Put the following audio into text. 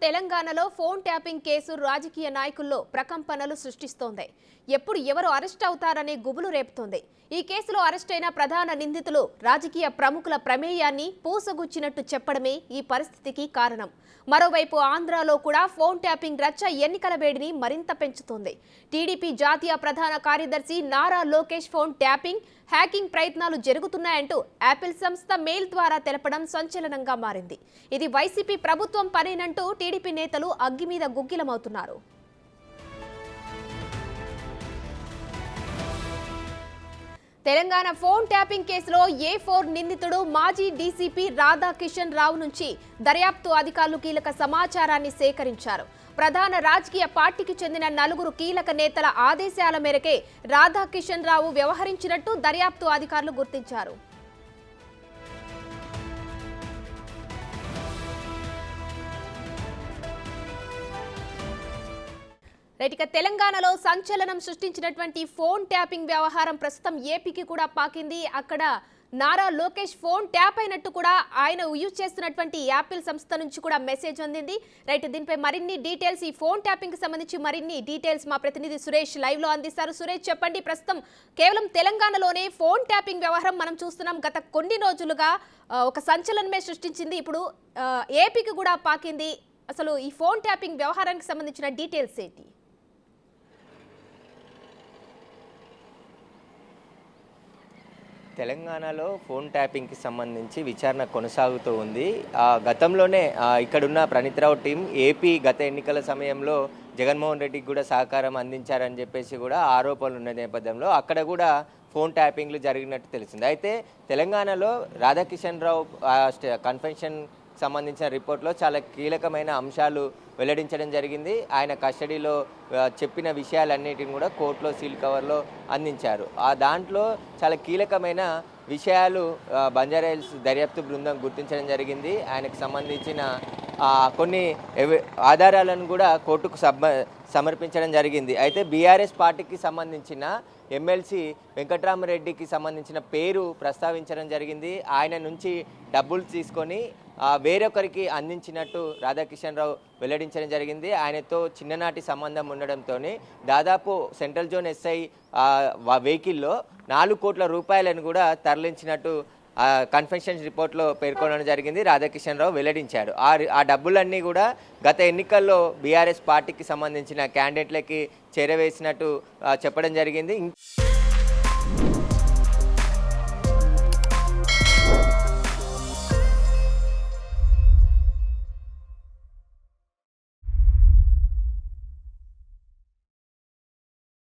తెలంగాణలో phone tapping case రాజకీయ నాయకుల్లో ప్రకంపనలు సృష్టిస్తోంది. ఎప్పుడు ఎవరు అరెస్ట్ అవుతారనే గుబులు రేపుతోంది. ఈ కేసులో అరెస్ట్ అయిన ప్రధాన నిందితులు రాజకీయ ప్రముఖుల ప్రమేయాన్ని పూసగుచ్చినట్టు చెప్పడమే ఈ పరిస్థితికి కారణం. మరోవైపు ఆంధ్రాలో కూడా ఫోన్ ట్యాపింగ్ రచ్చ ఎన్నికల వేడిని మరింత పెంచుతోంది. టీడీపీ జాతీయ ప్రధాన కార్యదర్శి Nara Lokesh phone tapping, hacking ప్రయత్నాలు జరుగుతున్నాయంటూ యాపిల్ సంస్థ మెయిల్ ద్వారా తెలపడం సంచలనంగా మారింది. ఇది వైసీపీ ప్రభుత్వం పనేనంటూ టీడీపీ నేతలు అగ్గి మీద గుగ్గిలమవుతున్నారు. తెలంగాణ ఫోన్ ట్యాపింగ్ కేసులో A4 నిందితుడు మాజీ డీసీపీ రాధాకిషన్ రావు నుంచి దర్యాప్తు అధికారులు కీలక సమాచారాన్ని సేకరించారు. ప్రధాన రాజకీయ పార్టీకి చెందిన 4 కీలక నేతల ఆదేశాల మేరకే రాధాకిషన్ రావు వ్యవహరించినట్టు దర్యాప్తు అధికారులు గుర్తించారు. తెలంగాణలో సంచలనం సృష్టించినటువంటి ఫోన్ ట్యాపింగ్ వ్యవహారం ప్రస్తుతం ఏపీకి కూడా పాకింది. అక్కడ నారా లోకేష్ ఫోన్ ట్యాప్ అయినట్టు కూడా ఆయన యూజ్ చేస్తున్నటువంటి యాపిల్ సంస్థ నుంచి కూడా మెసేజ్ అందింది. దీనిపై మరిన్ని డీటెయిల్స్, ఈ ఫోన్ ట్యాపింగ్ కి సంబంధించి మరిన్ని డీటెయిల్స్ మా ప్రతినిధి సురేష్ లైవ్ లో అందిస్తారు. సురేష్, చెప్పండి. ప్రస్తుతం కేవలం తెలంగాణలోనే ఫోన్ ట్యాపింగ్ వ్యవహారం మనం చూస్తున్నాం. గత కొన్ని రోజులుగా ఒక సంచలనమే సృష్టించింది. ఇప్పుడు ఏపీకి కూడా పాకింది. అసలు ఈ ఫోన్ ట్యాపింగ్ వ్యవహారానికి సంబంధించిన డీటెయిల్స్ ఏంటి? తెలంగాణలో ఫోన్ ట్యాపింగ్కి సంబంధించి విచారణ కొనసాగుతూ ఉంది. గతంలోనే ఇక్కడున్న ప్రణీత్రావు టీం ఏపీ గత ఎన్నికల సమయంలో జగన్మోహన్ రెడ్డికి కూడా సహకారం అందించారని చెప్పేసి కూడా ఆరోపణలు ఉన్న నేపథ్యంలో అక్కడ కూడా ఫోన్ ట్యాపింగ్లు జరిగినట్టు తెలిసింది. అయితే తెలంగాణలో రాధాకిషన్ రావు కన్ఫెషన్ సంబంధించిన రిపోర్ట్లో చాలా కీలకమైన అంశాలు వెల్లడించడం జరిగింది. ఆయన కస్టడీలో చెప్పిన విషయాలన్నిటిని కూడా కోర్టులో సీల్ కవర్లో అందించారు. దాంట్లో చాలా కీలకమైన విషయాలు బంజారాహిల్స్ దర్యాప్తు బృందం గుర్తించడం జరిగింది. ఆయనకు సంబంధించిన కొన్ని ఆధారాలను కూడా కోర్టుకు సమర్పించడం జరిగింది. అయితే బీఆర్ఎస్ పార్టీకి సంబంధించిన ఎమ్మెల్సీ వెంకట్రామరెడ్డికి సంబంధించిన పేరు ప్రస్తావించడం జరిగింది. ఆయన నుంచి డబ్బులు తీసుకొని వేరొకరికి అందించినట్టు రాధాకిషన్ రావు వెల్లడించడం జరిగింది. ఆయనతో చిన్ననాటి సంబంధం ఉండడంతో దాదాపు సెంట్రల్ జోన్ ఎస్ఐ వెహికల్లో 4 కోట్ల రూపాయలను కూడా తరలించినట్టు కన్ఫెషన్ రిపోర్ట్లో పేర్కొనడం జరిగింది. రాధాకిషన్ రావు వెల్లడించారు. ఆ డబ్బులన్నీ కూడా గత ఎన్నికల్లో బీఆర్ఎస్ పార్టీకి సంబంధించిన క్యాండిడేట్లకి చేరవేసినట్టు చెప్పడం జరిగింది.